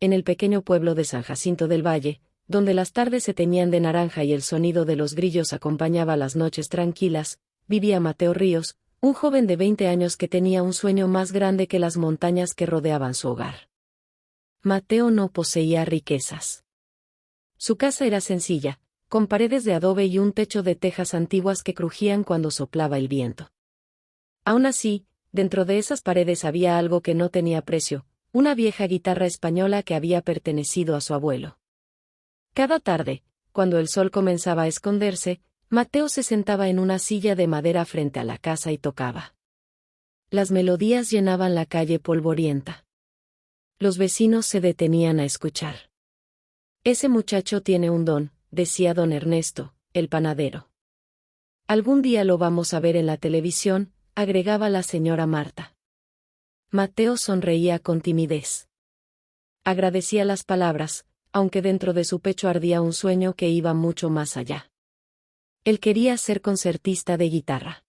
en el pequeño pueblo de San Jacinto del Valle, donde las tardes se teñían de naranja y el sonido de los grillos acompañaba las noches tranquilas, vivía Mateo Ríos, un joven de 20 años que tenía un sueño más grande que las montañas que rodeaban su hogar. Mateo no poseía riquezas. Su casa era sencilla, con paredes de adobe y un techo de tejas antiguas que crujían cuando soplaba el viento. Aún así, dentro de esas paredes había algo que no tenía precio, una vieja guitarra española que había pertenecido a su abuelo. Cada tarde, cuando el sol comenzaba a esconderse, Mateo se sentaba en una silla de madera frente a la casa y tocaba. Las melodías llenaban la calle polvorienta. Los vecinos se detenían a escuchar. Ese muchacho tiene un don, decía don Ernesto, el panadero. Algún día lo vamos a ver en la televisión, agregaba la señora Marta. Mateo sonreía con timidez. Agradecía las palabras, aunque dentro de su pecho ardía un sueño que iba mucho más allá. Él quería ser concertista de guitarra.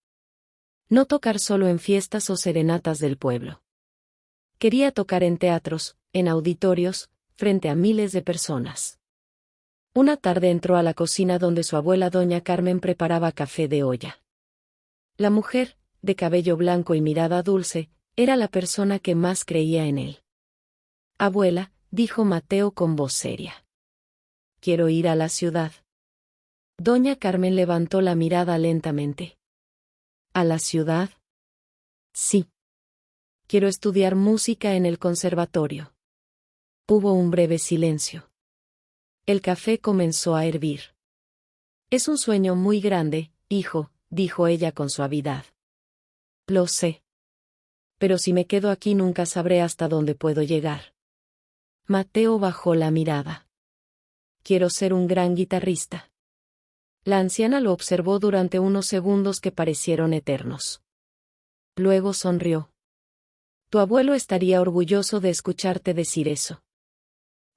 No tocar solo en fiestas o serenatas del pueblo. Quería tocar en teatros, en auditorios, frente a miles de personas. Una tarde entró a la cocina donde su abuela doña Carmen preparaba café de olla. La mujer, de cabello blanco y mirada dulce, era la persona que más creía en él. Abuela, dijo Mateo con voz seria. Quiero ir a la ciudad. Doña Carmen levantó la mirada lentamente. ¿A la ciudad? Sí. Quiero estudiar música en el conservatorio. Hubo un breve silencio. El café comenzó a hervir. Es un sueño muy grande, hijo, dijo ella con suavidad. Lo sé. Pero si me quedo aquí nunca sabré hasta dónde puedo llegar. Mateo bajó la mirada. Quiero ser un gran guitarrista. La anciana lo observó durante unos segundos que parecieron eternos. Luego sonrió. Tu abuelo estaría orgulloso de escucharte decir eso.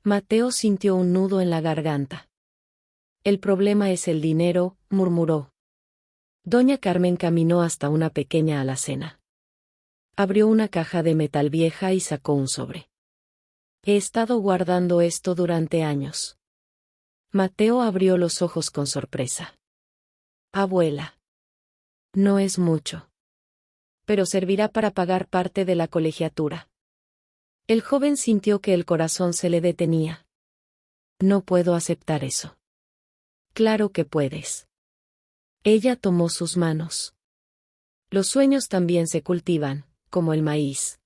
Mateo sintió un nudo en la garganta. El problema es el dinero, murmuró. Doña Carmen caminó hasta una pequeña alacena. Abrió una caja de metal vieja y sacó un sobre. He estado guardando esto durante años. Mateo abrió los ojos con sorpresa. Abuela. No es mucho. Pero servirá para pagar parte de la colegiatura. El joven sintió que el corazón se le detenía. No puedo aceptar eso. Claro que puedes. Ella tomó sus manos. Los sueños también se cultivan, como el maíz.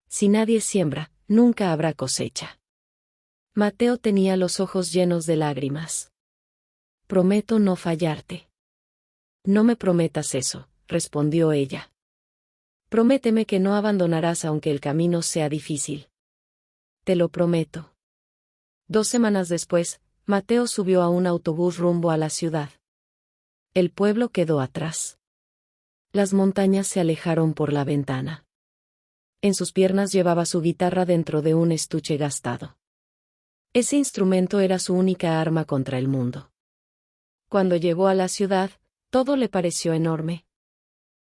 Si nadie siembra, nunca habrá cosecha. Mateo tenía los ojos llenos de lágrimas. Prometo no fallarte. No me prometas eso, respondió ella. Prométeme que no abandonarás aunque el camino sea difícil. Te lo prometo. 2 semanas después, Mateo subió a un autobús rumbo a la ciudad. El pueblo quedó atrás. Las montañas se alejaron por la ventana. En sus piernas llevaba su guitarra dentro de un estuche gastado. Ese instrumento era su única arma contra el mundo. Cuando llegó a la ciudad, todo le pareció enorme.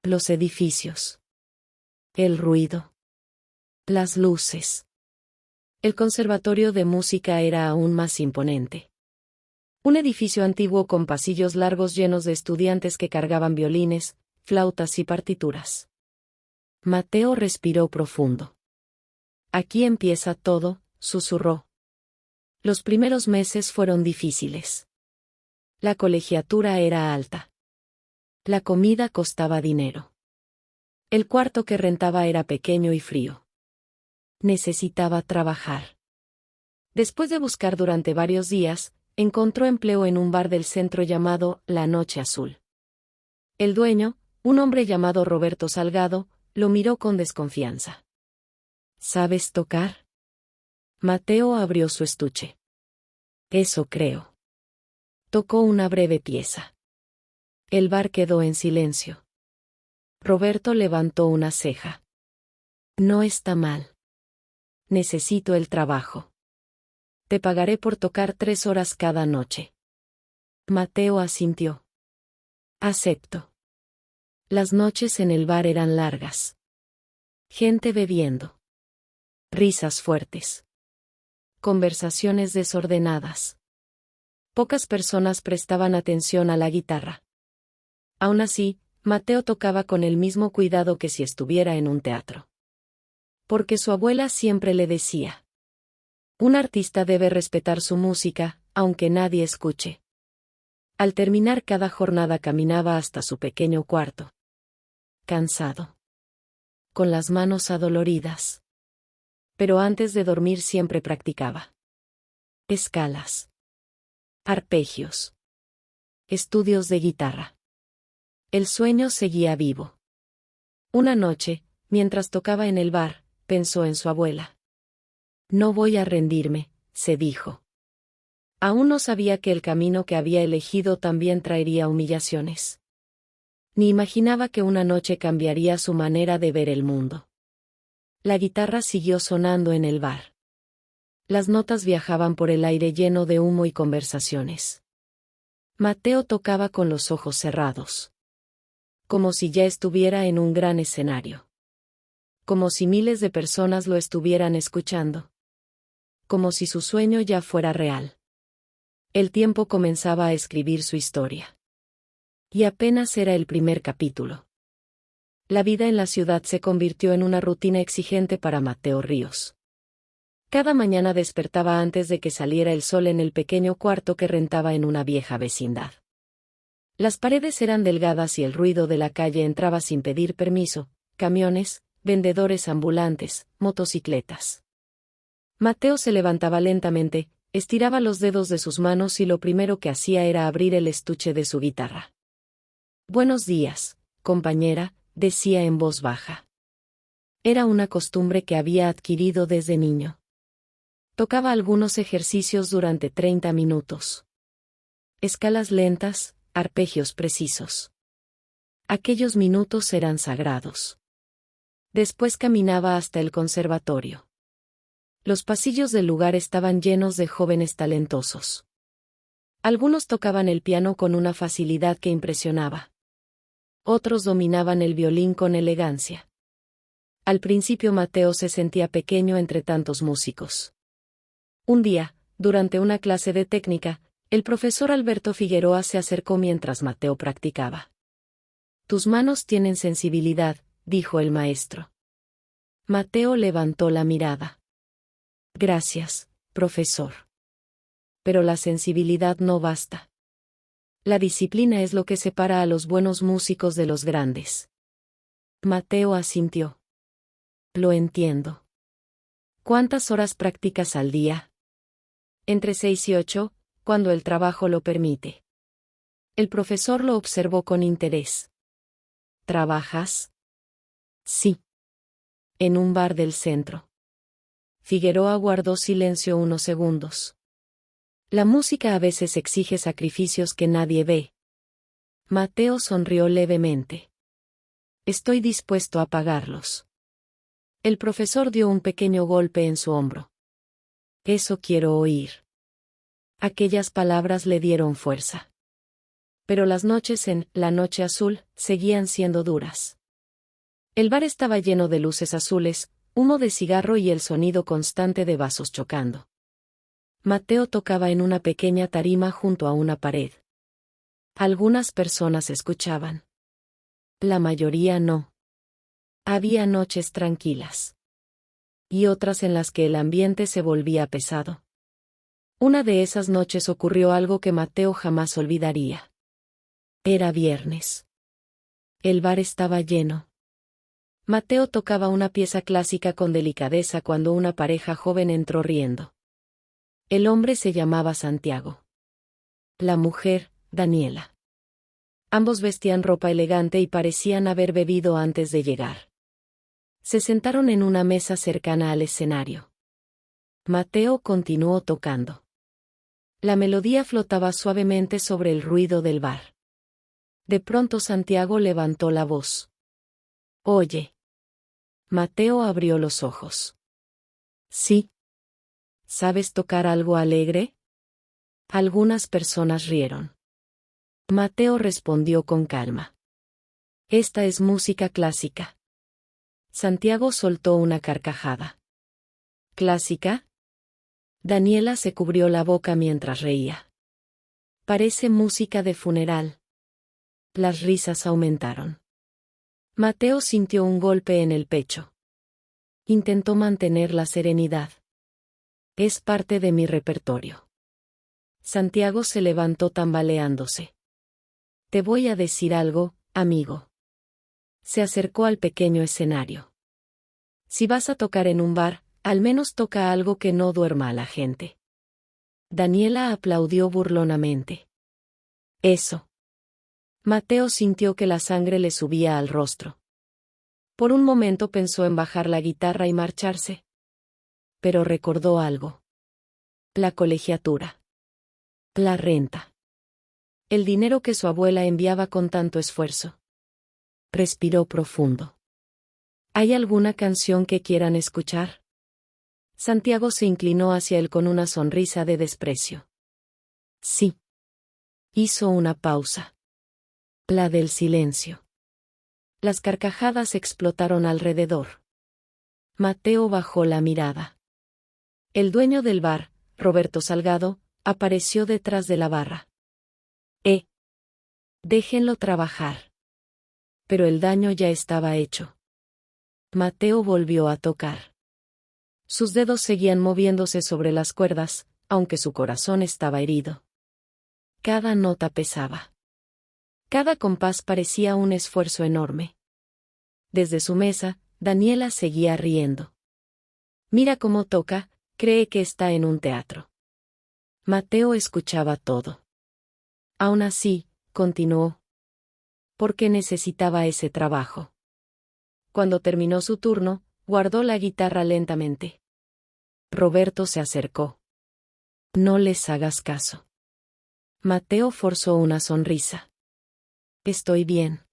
Los edificios. El ruido. Las luces. El conservatorio de música era aún más imponente. Un edificio antiguo con pasillos largos llenos de estudiantes que cargaban violines, flautas y partituras. Mateo respiró profundo. Aquí empieza todo, susurró. Los primeros meses fueron difíciles. La colegiatura era alta. La comida costaba dinero. El cuarto que rentaba era pequeño y frío. Necesitaba trabajar. Después de buscar durante varios días, encontró empleo en un bar del centro llamado La Noche Azul. El dueño, un hombre llamado Roberto Salgado, lo miró con desconfianza. ¿Sabes tocar? Mateo abrió su estuche. Eso creo. Tocó una breve pieza. El bar quedó en silencio. Roberto levantó una ceja. No está mal. Necesito el trabajo. Te pagaré por tocar 3 horas cada noche. Mateo asintió. Acepto. Las noches en el bar eran largas. Gente bebiendo. Risas fuertes. Conversaciones desordenadas. Pocas personas prestaban atención a la guitarra. Aún así, Mateo tocaba con el mismo cuidado que si estuviera en un teatro. Porque su abuela siempre le decía: un artista debe respetar su música, aunque nadie escuche. Al terminar cada jornada caminaba hasta su pequeño cuarto. Cansado. Con las manos adoloridas. Pero antes de dormir siempre practicaba. Escalas. Arpegios. Estudios de guitarra. El sueño seguía vivo. Una noche, mientras tocaba en el bar, pensó en su abuela. No voy a rendirme, se dijo. Aún no sabía que el camino que había elegido también traería humillaciones. Ni imaginaba que una noche cambiaría su manera de ver el mundo. La guitarra siguió sonando en el bar. Las notas viajaban por el aire lleno de humo y conversaciones. Mateo tocaba con los ojos cerrados. Como si ya estuviera en un gran escenario. Como si miles de personas lo estuvieran escuchando. Como si su sueño ya fuera real. El tiempo comenzaba a escribir su historia. Y apenas era el primer capítulo. La vida en la ciudad se convirtió en una rutina exigente para Mateo Ríos. Cada mañana despertaba antes de que saliera el sol en el pequeño cuarto que rentaba en una vieja vecindad. Las paredes eran delgadas y el ruido de la calle entraba sin pedir permiso: camiones, vendedores ambulantes, motocicletas. Mateo se levantaba lentamente, estiraba los dedos de sus manos y lo primero que hacía era abrir el estuche de su guitarra. Buenos días, compañera, decía en voz baja. Era una costumbre que había adquirido desde niño. Tocaba algunos ejercicios durante 30 minutos. Escalas lentas, arpegios precisos. Aquellos minutos eran sagrados. Después caminaba hasta el conservatorio. Los pasillos del lugar estaban llenos de jóvenes talentosos. Algunos tocaban el piano con una facilidad que impresionaba. Otros dominaban el violín con elegancia. Al principio Mateo se sentía pequeño entre tantos músicos. Un día, durante una clase de técnica, el profesor Alberto Figueroa se acercó mientras Mateo practicaba. Tus manos tienen sensibilidad, dijo el maestro. Mateo levantó la mirada. Gracias, profesor. Pero la sensibilidad no basta. La disciplina es lo que separa a los buenos músicos de los grandes. Mateo asintió. Lo entiendo. ¿Cuántas horas practicas al día? Entre 6 y 8, cuando el trabajo lo permite. El profesor lo observó con interés. ¿Trabajas? Sí. En un bar del centro. Figueroa guardó silencio unos segundos. La música a veces exige sacrificios que nadie ve. Mateo sonrió levemente. Estoy dispuesto a pagarlos. El profesor dio un pequeño golpe en su hombro. Eso quiero oír. Aquellas palabras le dieron fuerza. Pero las noches en La Noche Azul seguían siendo duras. El bar estaba lleno de luces azules, humo de cigarro y el sonido constante de vasos chocando. Mateo tocaba en una pequeña tarima junto a una pared. Algunas personas escuchaban. La mayoría no. Había noches tranquilas. Y otras en las que el ambiente se volvía pesado. Una de esas noches ocurrió algo que Mateo jamás olvidaría. Era viernes. El bar estaba lleno. Mateo tocaba una pieza clásica con delicadeza cuando una pareja joven entró riendo. El hombre se llamaba Santiago. La mujer, Daniela. Ambos vestían ropa elegante y parecían haber bebido antes de llegar. Se sentaron en una mesa cercana al escenario. Mateo continuó tocando. La melodía flotaba suavemente sobre el ruido del bar. De pronto Santiago levantó la voz. Oye. Mateo abrió los ojos. Sí. ¿Sabes tocar algo alegre? Algunas personas rieron. Mateo respondió con calma. Esta es música clásica. Santiago soltó una carcajada. ¿Clásica? Daniela se cubrió la boca mientras reía. Parece música de funeral. Las risas aumentaron. Mateo sintió un golpe en el pecho. Intentó mantener la serenidad. Es parte de mi repertorio. Santiago se levantó tambaleándose. Te voy a decir algo, amigo. Se acercó al pequeño escenario. Si vas a tocar en un bar, al menos toca algo que no duerma a la gente. Daniela aplaudió burlonamente. Eso. Mateo sintió que la sangre le subía al rostro. Por un momento pensó en bajar la guitarra y marcharse. Pero recordó algo. La colegiatura. La renta. El dinero que su abuela enviaba con tanto esfuerzo. Respiró profundo. ¿Hay alguna canción que quieran escuchar? Santiago se inclinó hacia él con una sonrisa de desprecio. Sí. Hizo una pausa. La del silencio. Las carcajadas explotaron alrededor. Mateo bajó la mirada. El dueño del bar, Roberto Salgado, apareció detrás de la barra. Déjenlo trabajar. Pero el daño ya estaba hecho. Mateo volvió a tocar. Sus dedos seguían moviéndose sobre las cuerdas, aunque su corazón estaba herido. Cada nota pesaba. Cada compás parecía un esfuerzo enorme. Desde su mesa, Daniela seguía riendo. Mira cómo toca, cree que está en un teatro. Mateo escuchaba todo. Aún así, continuó. Porque necesitaba ese trabajo. Cuando terminó su turno, guardó la guitarra lentamente. Roberto se acercó. No les hagas caso. Mateo forzó una sonrisa. Estoy bien.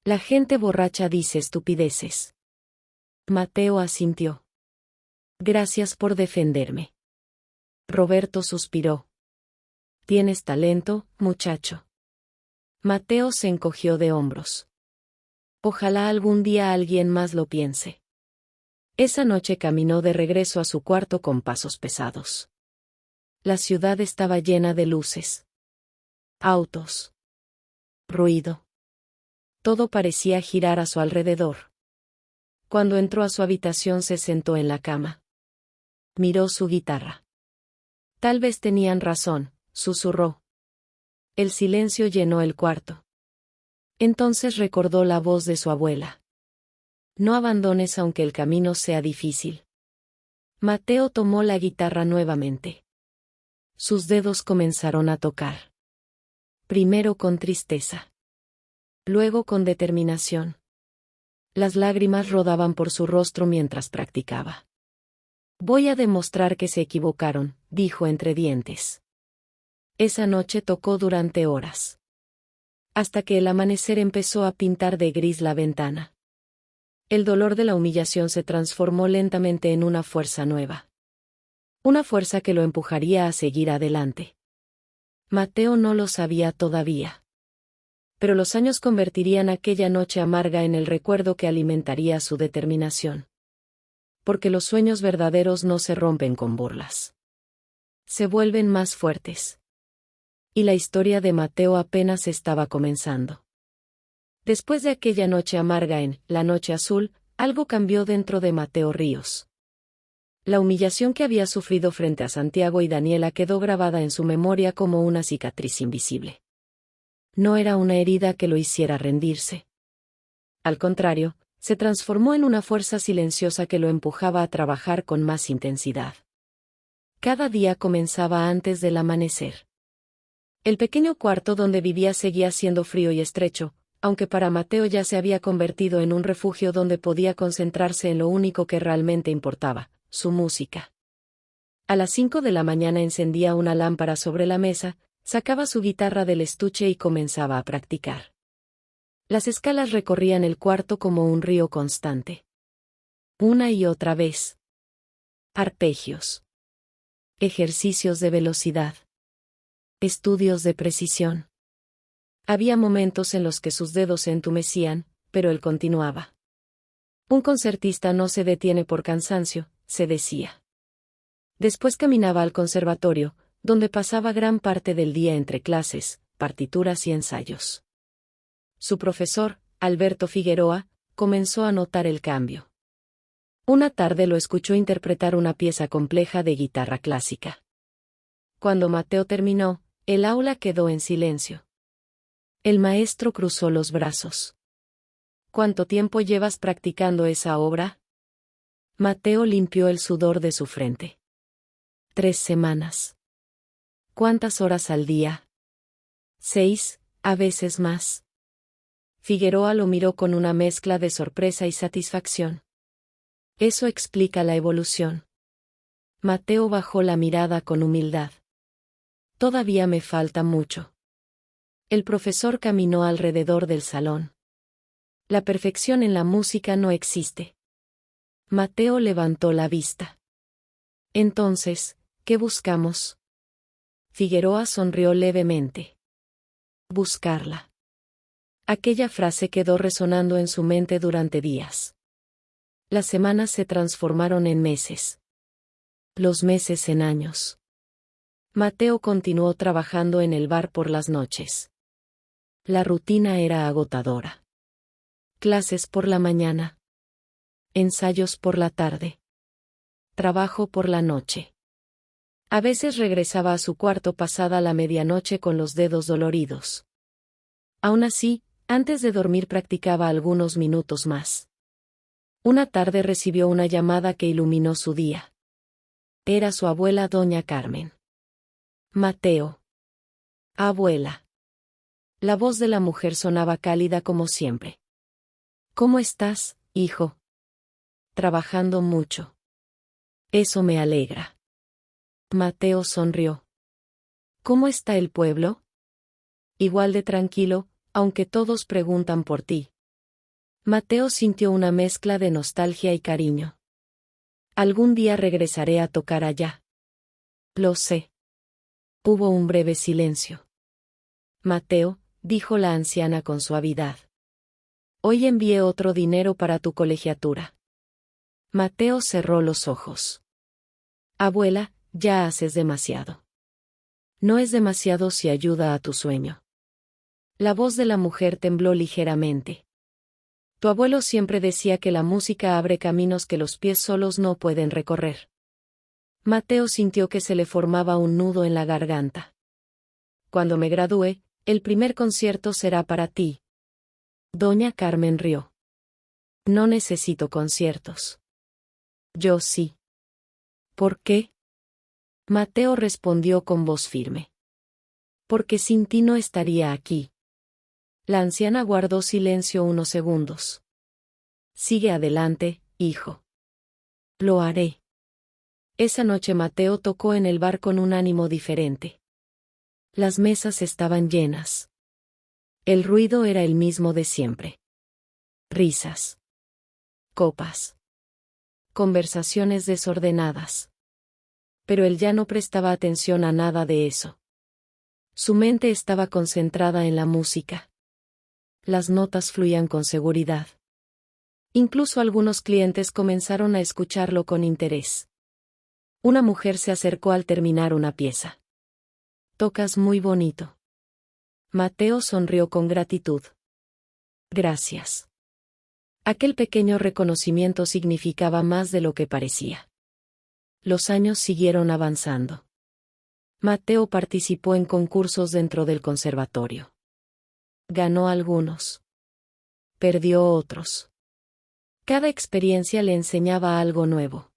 La gente borracha dice estupideces. Mateo asintió. Gracias por defenderme. Roberto suspiró. Tienes talento, muchacho. Mateo se encogió de hombros. Ojalá algún día alguien más lo piense. Esa noche caminó de regreso a su cuarto con pasos pesados. La ciudad estaba llena de luces. Autos. Ruido. Todo parecía girar a su alrededor. Cuando entró a su habitación se sentó en la cama. Miró su guitarra. Tal vez tenían razón, susurró. El silencio llenó el cuarto. Entonces recordó la voz de su abuela. No abandones aunque el camino sea difícil. Mateo tomó la guitarra nuevamente. Sus dedos comenzaron a tocar. Primero con tristeza. Luego con determinación. Las lágrimas rodaban por su rostro mientras practicaba. Voy a demostrar que se equivocaron, dijo entre dientes. Esa noche tocó durante horas. Hasta que el amanecer empezó a pintar de gris la ventana. El dolor de la humillación se transformó lentamente en una fuerza nueva. Una fuerza que lo empujaría a seguir adelante. Mateo no lo sabía todavía. Pero los años convertirían aquella noche amarga en el recuerdo que alimentaría su determinación. Porque los sueños verdaderos no se rompen con burlas. Se vuelven más fuertes. Y la historia de Mateo apenas estaba comenzando. Después de aquella noche amarga en La Noche Azul, algo cambió dentro de Mateo Ríos. La humillación que había sufrido frente a Santiago y Daniela quedó grabada en su memoria como una cicatriz invisible. No era una herida que lo hiciera rendirse. Al contrario, se transformó en una fuerza silenciosa que lo empujaba a trabajar con más intensidad. Cada día comenzaba antes del amanecer. El pequeño cuarto donde vivía seguía siendo frío y estrecho, aunque para Mateo ya se había convertido en un refugio donde podía concentrarse en lo único que realmente importaba, su música. A las 5 de la mañana encendía una lámpara sobre la mesa, sacaba su guitarra del estuche y comenzaba a practicar. Las escalas recorrían el cuarto como un río constante. Una y otra vez. Arpegios. Ejercicios de velocidad. Estudios de precisión. Había momentos en los que sus dedos se entumecían, pero él continuaba. Un concertista no se detiene por cansancio, se decía. Después caminaba al conservatorio, donde pasaba gran parte del día entre clases, partituras y ensayos. Su profesor, Alberto Figueroa, comenzó a notar el cambio. Una tarde lo escuchó interpretar una pieza compleja de guitarra clásica. Cuando Mateo terminó, el aula quedó en silencio. El maestro cruzó los brazos. ¿Cuánto tiempo llevas practicando esa obra? Mateo limpió el sudor de su frente. 3 semanas. ¿Cuántas horas al día? 6, a veces más. Figueroa lo miró con una mezcla de sorpresa y satisfacción. Eso explica la evolución. Mateo bajó la mirada con humildad. Todavía me falta mucho. El profesor caminó alrededor del salón. La perfección en la música no existe. Mateo levantó la vista. Entonces, ¿qué buscamos? Figueroa sonrió levemente. Buscarla. Aquella frase quedó resonando en su mente durante días. Las semanas se transformaron en meses. Los meses en años. Mateo continuó trabajando en el bar por las noches. La rutina era agotadora. Clases por la mañana. Ensayos por la tarde. Trabajo por la noche. A veces regresaba a su cuarto pasada la medianoche con los dedos doloridos. Aún así, antes de dormir practicaba algunos minutos más. Una tarde recibió una llamada que iluminó su día. Era su abuela doña Carmen. Mateo. Abuela. La voz de la mujer sonaba cálida como siempre. ¿Cómo estás, hijo? Trabajando mucho. Eso me alegra. Mateo sonrió. ¿Cómo está el pueblo? Igual de tranquilo, aunque todos preguntan por ti. Mateo sintió una mezcla de nostalgia y cariño. Algún día regresaré a tocar allá. Lo sé. Hubo un breve silencio. Mateo, dijo la anciana con suavidad. Hoy envié otro dinero para tu colegiatura. Mateo cerró los ojos. Abuela, ya haces demasiado. No es demasiado si ayuda a tu sueño. La voz de la mujer tembló ligeramente. Tu abuelo siempre decía que la música abre caminos que los pies solos no pueden recorrer. Mateo sintió que se le formaba un nudo en la garganta. Cuando me gradúe, el primer concierto será para ti. Doña Carmen rió. No necesito conciertos. Yo sí. ¿Por qué? Mateo respondió con voz firme. Porque sin ti no estaría aquí. La anciana guardó silencio unos segundos. Sigue adelante, hijo. Lo haré. Esa noche Mateo tocó en el bar con un ánimo diferente. Las mesas estaban llenas. El ruido era el mismo de siempre. Risas. Copas. Conversaciones desordenadas. Pero él ya no prestaba atención a nada de eso. Su mente estaba concentrada en la música. Las notas fluían con seguridad. Incluso algunos clientes comenzaron a escucharlo con interés. Una mujer se acercó al terminar una pieza. Tocas muy bonito. Mateo sonrió con gratitud. Gracias. Aquel pequeño reconocimiento significaba más de lo que parecía. Los años siguieron avanzando. Mateo participó en concursos dentro del conservatorio. Ganó algunos. Perdió otros. Cada experiencia le enseñaba algo nuevo.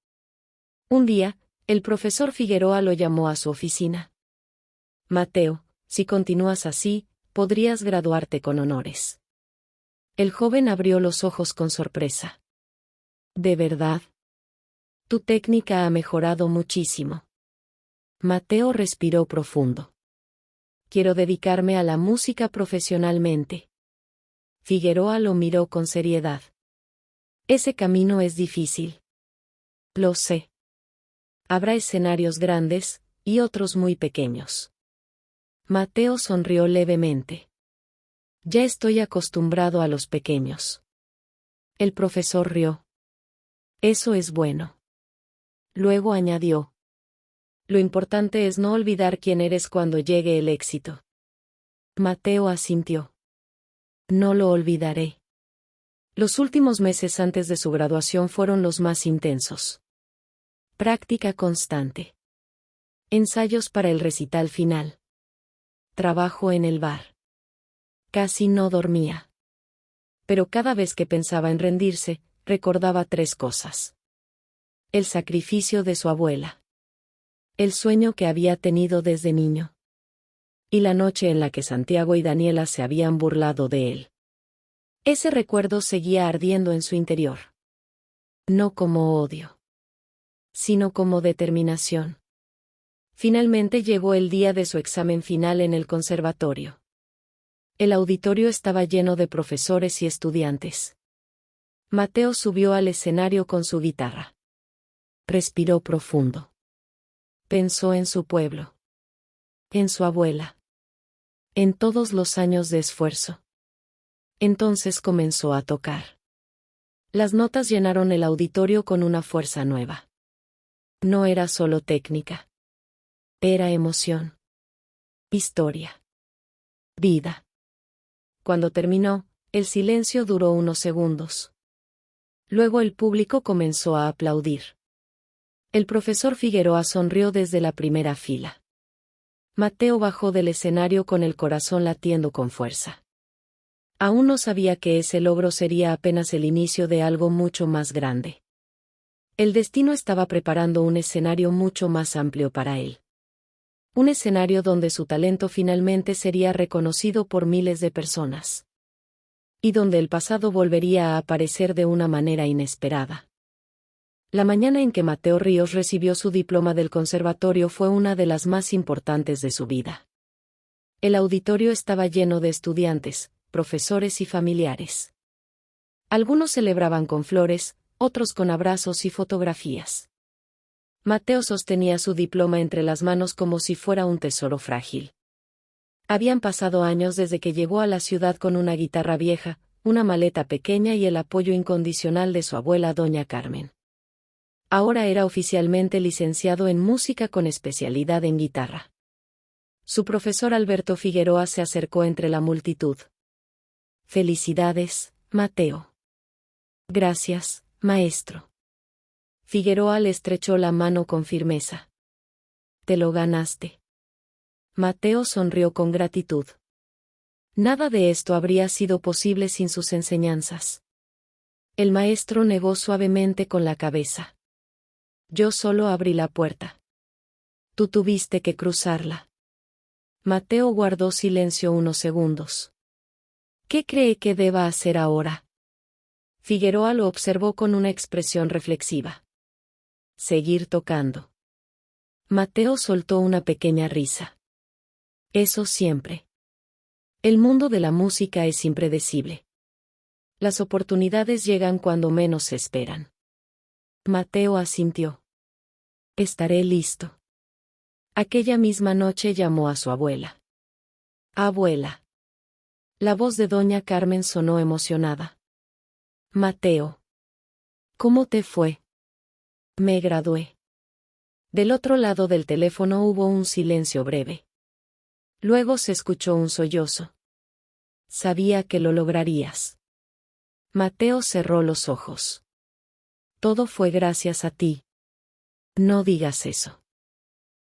Un día, el profesor Figueroa lo llamó a su oficina. Mateo, si continúas así, podrías graduarte con honores. El joven abrió los ojos con sorpresa. ¿De verdad? Tu técnica ha mejorado muchísimo. Mateo respiró profundo. Quiero dedicarme a la música profesionalmente. Figueroa lo miró con seriedad. Ese camino es difícil. Lo sé. Habrá escenarios grandes, y otros muy pequeños. Mateo sonrió levemente. Ya estoy acostumbrado a los pequeños. El profesor rió. Eso es bueno. Luego añadió. Lo importante es no olvidar quién eres cuando llegue el éxito. Mateo asintió. No lo olvidaré. Los últimos meses antes de su graduación fueron los más intensos. Práctica constante. Ensayos para el recital final. Trabajo en el bar. Casi no dormía. Pero cada vez que pensaba en rendirse, recordaba tres cosas. El sacrificio de su abuela. El sueño que había tenido desde niño. Y la noche en la que Santiago y Daniela se habían burlado de él. Ese recuerdo seguía ardiendo en su interior. No como odio, sino como determinación. Finalmente llegó el día de su examen final en el conservatorio. El auditorio estaba lleno de profesores y estudiantes. Mateo subió al escenario con su guitarra. Respiró profundo. Pensó en su pueblo. En su abuela. En todos los años de esfuerzo. Entonces comenzó a tocar. Las notas llenaron el auditorio con una fuerza nueva. No era solo técnica. Era emoción. Historia. Vida. Cuando terminó, el silencio duró unos segundos. Luego el público comenzó a aplaudir. El profesor Figueroa sonrió desde la primera fila. Mateo bajó del escenario con el corazón latiendo con fuerza. Aún no sabía que ese logro sería apenas el inicio de algo mucho más grande. El destino estaba preparando un escenario mucho más amplio para él. Un escenario donde su talento finalmente sería reconocido por miles de personas. Y donde el pasado volvería a aparecer de una manera inesperada. La mañana en que Mateo Ríos recibió su diploma del conservatorio fue una de las más importantes de su vida. El auditorio estaba lleno de estudiantes, profesores y familiares. Algunos celebraban con flores, otros con abrazos y fotografías. Mateo sostenía su diploma entre las manos como si fuera un tesoro frágil. Habían pasado años desde que llegó a la ciudad con una guitarra vieja, una maleta pequeña y el apoyo incondicional de su abuela doña Carmen. Ahora era oficialmente licenciado en música con especialidad en guitarra. Su profesor Alberto Figueroa se acercó entre la multitud. Felicidades, Mateo. Gracias, maestro. Figueroa le estrechó la mano con firmeza. Te lo ganaste. Mateo sonrió con gratitud. Nada de esto habría sido posible sin sus enseñanzas. El maestro negó suavemente con la cabeza. Yo solo abrí la puerta. Tú tuviste que cruzarla. Mateo guardó silencio unos segundos. ¿Qué cree que deba hacer ahora? Figueroa lo observó con una expresión reflexiva. Seguir tocando. Mateo soltó una pequeña risa. Eso siempre. El mundo de la música es impredecible. Las oportunidades llegan cuando menos se esperan. Mateo asintió. Estaré listo. Aquella misma noche llamó a su abuela. Abuela. La voz de doña Carmen sonó emocionada. Mateo. ¿Cómo te fue? Me gradué. Del otro lado del teléfono hubo un silencio breve. Luego se escuchó un sollozo. Sabía que lo lograrías. Mateo cerró los ojos. Todo fue gracias a ti. No digas eso.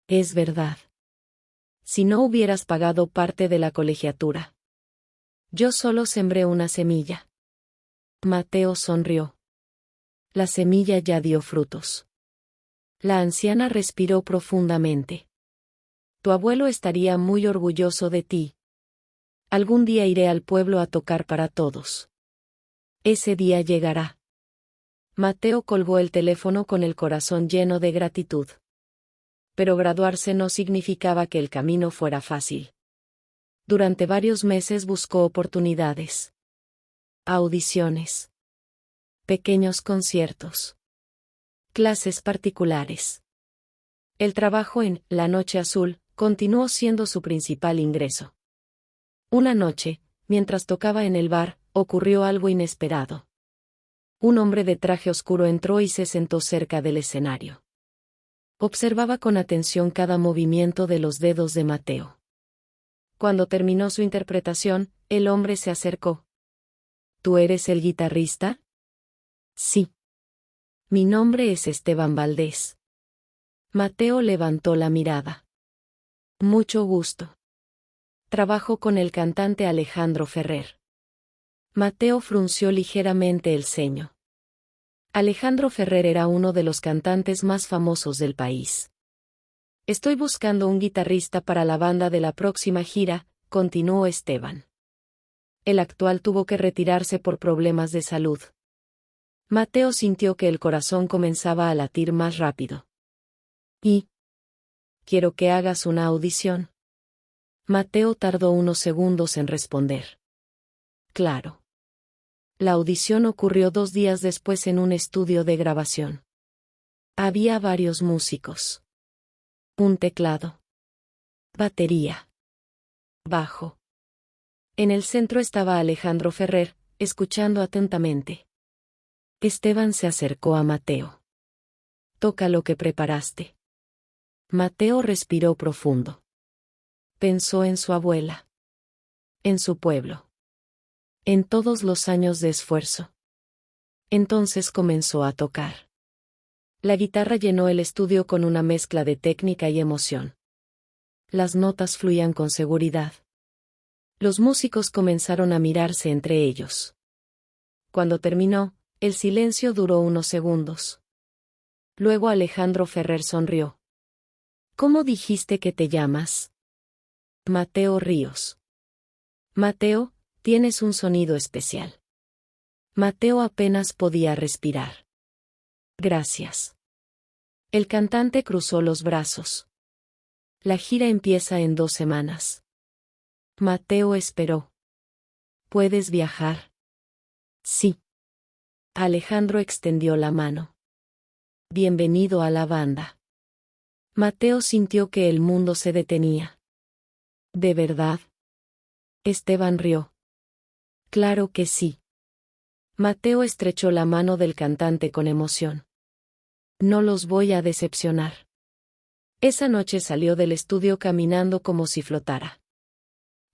Es verdad. Si no hubieras pagado parte de la colegiatura. Yo solo sembré una semilla. Mateo sonrió. La semilla ya dio frutos. La anciana respiró profundamente. Tu abuelo estaría muy orgulloso de ti. Algún día iré al pueblo a tocar para todos. Ese día llegará. Mateo colgó el teléfono con el corazón lleno de gratitud. Pero graduarse no significaba que el camino fuera fácil. Durante varios meses buscó oportunidades. Audiciones. Pequeños conciertos. Clases particulares. El trabajo en La Noche Azul continuó siendo su principal ingreso. Una noche, mientras tocaba en el bar, ocurrió algo inesperado. Un hombre de traje oscuro entró y se sentó cerca del escenario. Observaba con atención cada movimiento de los dedos de Mateo. Cuando terminó su interpretación, el hombre se acercó. ¿Tú eres el guitarrista? Sí. Mi nombre es Esteban Valdés. Mateo levantó la mirada. Mucho gusto. Trabajo con el cantante Alejandro Ferrer. Mateo frunció ligeramente el ceño. Alejandro Ferrer era uno de los cantantes más famosos del país. Estoy buscando un guitarrista para la banda de la próxima gira, continuó Esteban. El actual tuvo que retirarse por problemas de salud. Mateo sintió que el corazón comenzaba a latir más rápido. ¿Y? Quiero que hagas una audición. Mateo tardó unos segundos en responder. Claro. La audición ocurrió 2 días después en un estudio de grabación. Había varios músicos. Un teclado. Batería. Bajo. En el centro estaba Alejandro Ferrer, escuchando atentamente. Esteban se acercó a Mateo. Toca lo que preparaste. Mateo respiró profundo. Pensó en su abuela. En su pueblo. En todos los años de esfuerzo. Entonces comenzó a tocar. La guitarra llenó el estudio con una mezcla de técnica y emoción. Las notas fluían con seguridad. Los músicos comenzaron a mirarse entre ellos. Cuando terminó, el silencio duró unos segundos. Luego Alejandro Ferrer sonrió. ¿Cómo dijiste que te llamas? Mateo Ríos. Mateo, tienes un sonido especial. Mateo apenas podía respirar. Gracias. El cantante cruzó los brazos. La gira empieza en 2 semanas. Mateo esperó. ¿Puedes viajar? Sí. Alejandro extendió la mano. Bienvenido a la banda. Mateo sintió que el mundo se detenía. ¿De verdad? Esteban rió. Claro que sí. Mateo estrechó la mano del cantante con emoción. No los voy a decepcionar. Esa noche salió del estudio caminando como si flotara.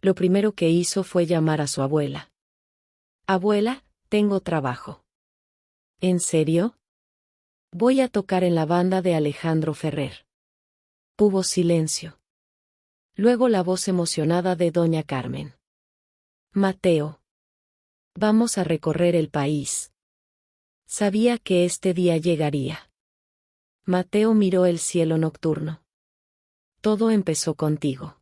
Lo primero que hizo fue llamar a su abuela. Abuela, tengo trabajo. ¿En serio? Voy a tocar en la banda de Alejandro Ferrer. Hubo silencio. Luego la voz emocionada de doña Carmen. Mateo. Vamos a recorrer el país. Sabía que este día llegaría. Mateo miró el cielo nocturno. Todo empezó contigo.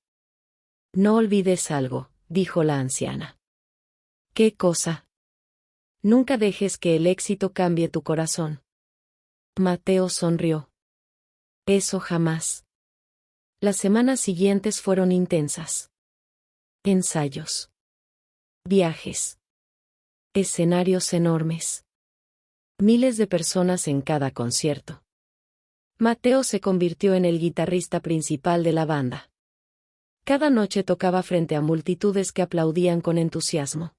No olvides algo, dijo la anciana. ¿Qué cosa? Nunca dejes que el éxito cambie tu corazón. Mateo sonrió. Eso jamás. Las semanas siguientes fueron intensas. Ensayos. Viajes. Escenarios enormes. Miles de personas en cada concierto. Mateo se convirtió en el guitarrista principal de la banda. Cada noche tocaba frente a multitudes que aplaudían con entusiasmo.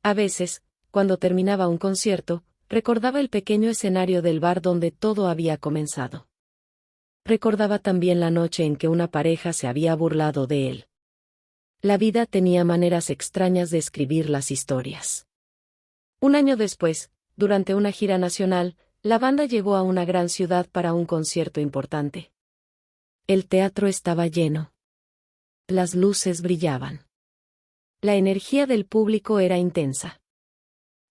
A veces, cuando terminaba un concierto, recordaba el pequeño escenario del bar donde todo había comenzado. Recordaba también la noche en que una pareja se había burlado de él. La vida tenía maneras extrañas de escribir las historias. Un año después, durante una gira nacional, la banda llegó a una gran ciudad para un concierto importante. El teatro estaba lleno. Las luces brillaban. La energía del público era intensa.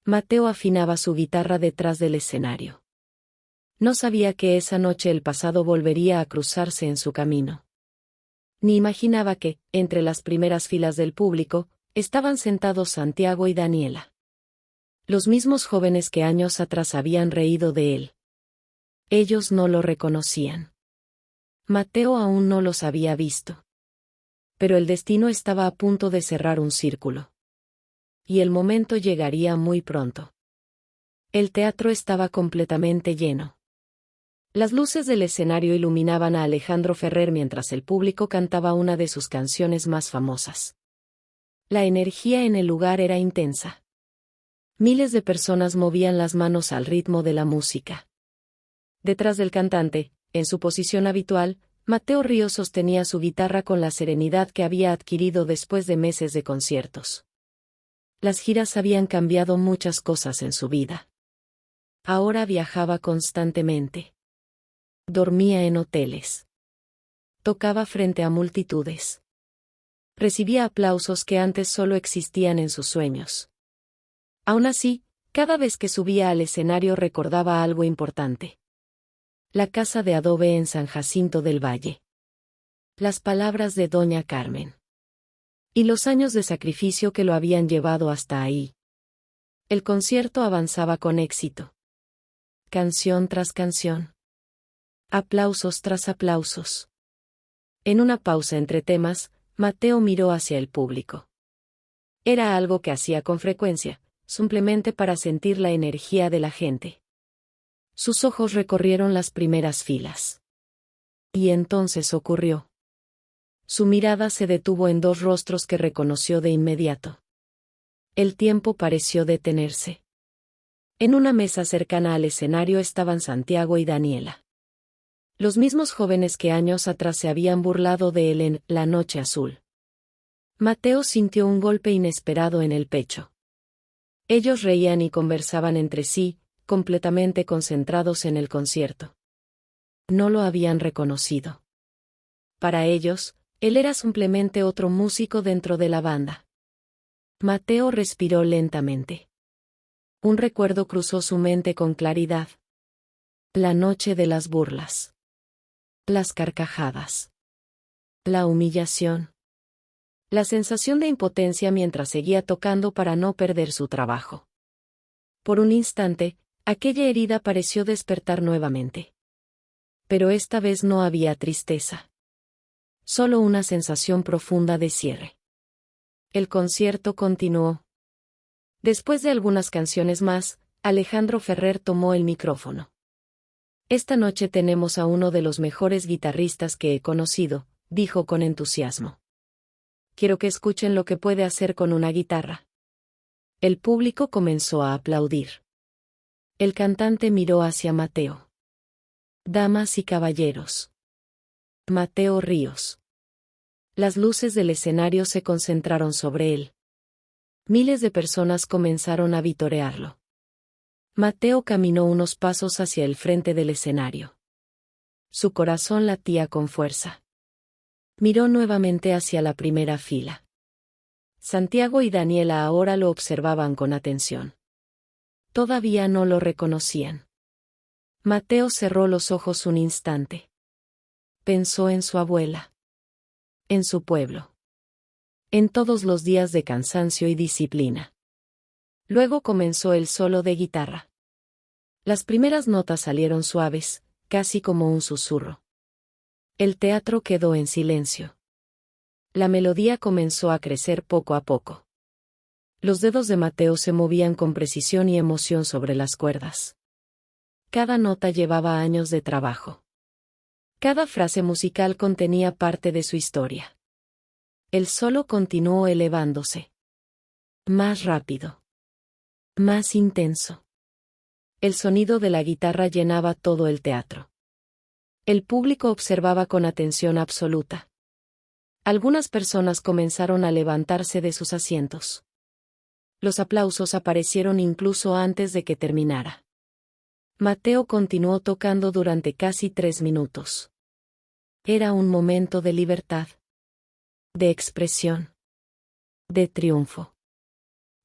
Mateo afinaba su guitarra detrás del escenario. No sabía que esa noche el pasado volvería a cruzarse en su camino. Ni imaginaba que, entre las primeras filas del público, estaban sentados Santiago y Daniela. Los mismos jóvenes que años atrás habían reído de él. Ellos no lo reconocían. Mateo aún no los había visto. Pero el destino estaba a punto de cerrar un círculo. Y el momento llegaría muy pronto. El teatro estaba completamente lleno. Las luces del escenario iluminaban a Alejandro Ferrer mientras el público cantaba una de sus canciones más famosas. La energía en el lugar era intensa. Miles de personas movían las manos al ritmo de la música. Detrás del cantante, En su posición habitual, Mateo Ríos sostenía su guitarra con la serenidad que había adquirido después de meses de conciertos. Las giras habían cambiado muchas cosas en su vida. Ahora viajaba constantemente. Dormía en hoteles. Tocaba frente a multitudes. Recibía aplausos que antes solo existían en sus sueños. Aún así, cada vez que subía al escenario recordaba algo importante. La casa de adobe en San Jacinto del Valle. Las palabras de doña Carmen. Y los años de sacrificio que lo habían llevado hasta ahí. El concierto avanzaba con éxito. Canción tras canción. Aplausos tras aplausos. En una pausa entre temas, Mateo miró hacia el público. Era algo que hacía con frecuencia, simplemente para sentir la energía de la gente. Sus ojos recorrieron las primeras filas. Y entonces ocurrió. Su mirada se detuvo en dos rostros que reconoció de inmediato. El tiempo pareció detenerse. En una mesa cercana al escenario estaban Santiago y Daniela. Los mismos jóvenes que años atrás se habían burlado de él en La Noche Azul. Mateo sintió un golpe inesperado en el pecho. Ellos reían y conversaban entre sí, completamente concentrados en el concierto. No lo habían reconocido. Para ellos, él era simplemente otro músico dentro de la banda. Mateo respiró lentamente. Un recuerdo cruzó su mente con claridad. La noche de las burlas. Las carcajadas. La humillación. La sensación de impotencia mientras seguía tocando para no perder su trabajo. Por un instante, aquella herida pareció despertar nuevamente. Pero esta vez no había tristeza. Solo una sensación profunda de cierre. El concierto continuó. Después de algunas canciones más, Alejandro Ferrer tomó el micrófono. Esta noche tenemos a uno de los mejores guitarristas que he conocido, dijo con entusiasmo. Quiero que escuchen lo que puede hacer con una guitarra. El público comenzó a aplaudir. El cantante miró hacia Mateo. Damas y caballeros. Mateo Ríos. Las luces del escenario se concentraron sobre él. Miles de personas comenzaron a vitorearlo. Mateo caminó unos pasos hacia el frente del escenario. Su corazón latía con fuerza. Miró nuevamente hacia la primera fila. Santiago y Daniela ahora lo observaban con atención. Todavía no lo reconocían. Mateo cerró los ojos un instante. Pensó en su abuela. En su pueblo. En todos los días de cansancio y disciplina. Luego comenzó el solo de guitarra. Las primeras notas salieron suaves, casi como un susurro. El teatro quedó en silencio. La melodía comenzó a crecer poco a poco. Los dedos de Mateo se movían con precisión y emoción sobre las cuerdas. Cada nota llevaba años de trabajo. Cada frase musical contenía parte de su historia. El solo continuó elevándose. Más rápido. Más intenso. El sonido de la guitarra llenaba todo el teatro. El público observaba con atención absoluta. Algunas personas comenzaron a levantarse de sus asientos. Los aplausos aparecieron incluso antes de que terminara. Mateo continuó tocando durante casi 3 minutos. Era un momento de libertad. De expresión. De triunfo.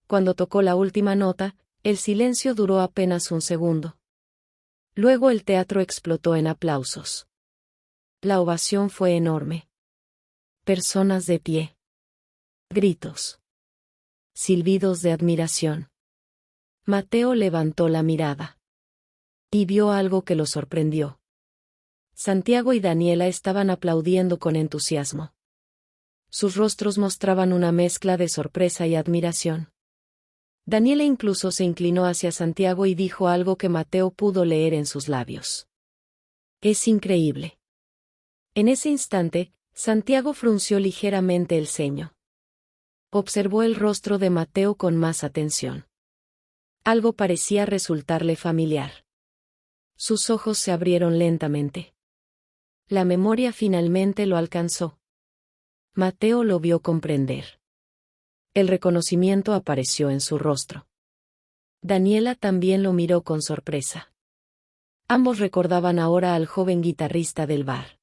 Cuando tocó la última nota, el silencio duró apenas un segundo. Luego el teatro explotó en aplausos. La ovación fue enorme. Personas de pie. Gritos. Silbidos de admiración. Mateo levantó la mirada. Y vio algo que lo sorprendió. Santiago y Daniela estaban aplaudiendo con entusiasmo. Sus rostros mostraban una mezcla de sorpresa y admiración. Daniela incluso se inclinó hacia Santiago y dijo algo que Mateo pudo leer en sus labios. Es increíble. En ese instante, Santiago frunció ligeramente el ceño. Observó el rostro de Mateo con más atención. Algo parecía resultarle familiar. Sus ojos se abrieron lentamente. La memoria finalmente lo alcanzó. Mateo lo vio comprender. El reconocimiento apareció en su rostro. Daniela también lo miró con sorpresa. Ambos recordaban ahora al joven guitarrista del bar.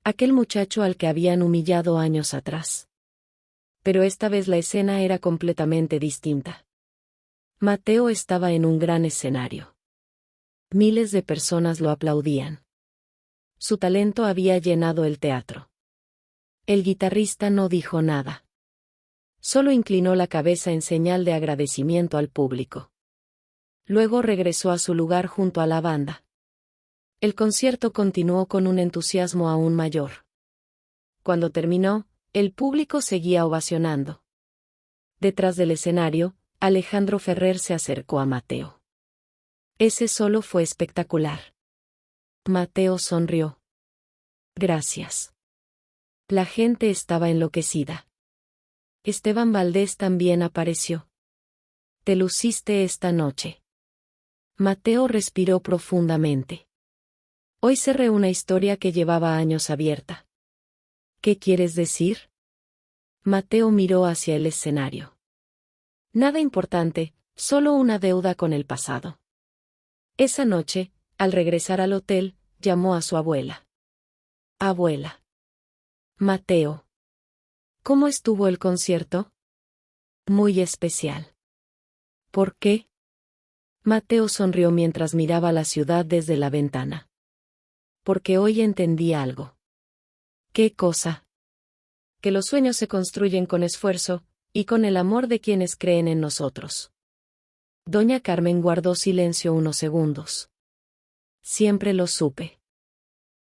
Aquel muchacho al que habían humillado años atrás. Pero esta vez la escena era completamente distinta. Mateo estaba en un gran escenario. Miles de personas lo aplaudían. Su talento había llenado el teatro. El guitarrista no dijo nada. Solo inclinó la cabeza en señal de agradecimiento al público. Luego regresó a su lugar junto a la banda. El concierto continuó con un entusiasmo aún mayor. Cuando terminó, el público seguía ovacionando. Detrás del escenario, Alejandro Ferrer se acercó a Mateo. Ese solo fue espectacular. Mateo sonrió. Gracias. La gente estaba enloquecida. Esteban Valdés también apareció. Te luciste esta noche. Mateo respiró profundamente. Hoy cerré una historia que llevaba años abierta. ¿Qué quieres decir? Mateo miró hacia el escenario. Nada importante, solo una deuda con el pasado. Esa noche, al regresar al hotel, llamó a su abuela. Abuela. Mateo. ¿Cómo estuvo el concierto? Muy especial. ¿Por qué? Mateo sonrió mientras miraba la ciudad desde la ventana. Porque hoy entendí algo. ¿Qué cosa? Que los sueños se construyen con esfuerzo, y con el amor de quienes creen en nosotros. Doña Carmen guardó silencio unos segundos. Siempre lo supe.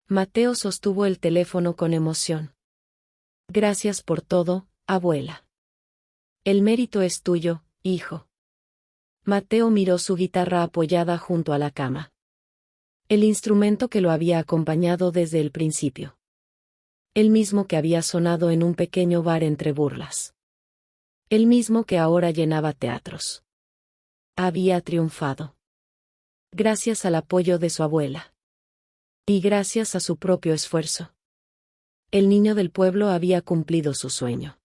Mateo sostuvo el teléfono con emoción. Gracias por todo, abuela. El mérito es tuyo, hijo. Mateo miró su guitarra apoyada junto a la cama. El instrumento que lo había acompañado desde el principio. El mismo que había sonado en un pequeño bar entre burlas. El mismo que ahora llenaba teatros. Había triunfado. Gracias al apoyo de su abuela. Y gracias a su propio esfuerzo. El niño del pueblo había cumplido su sueño.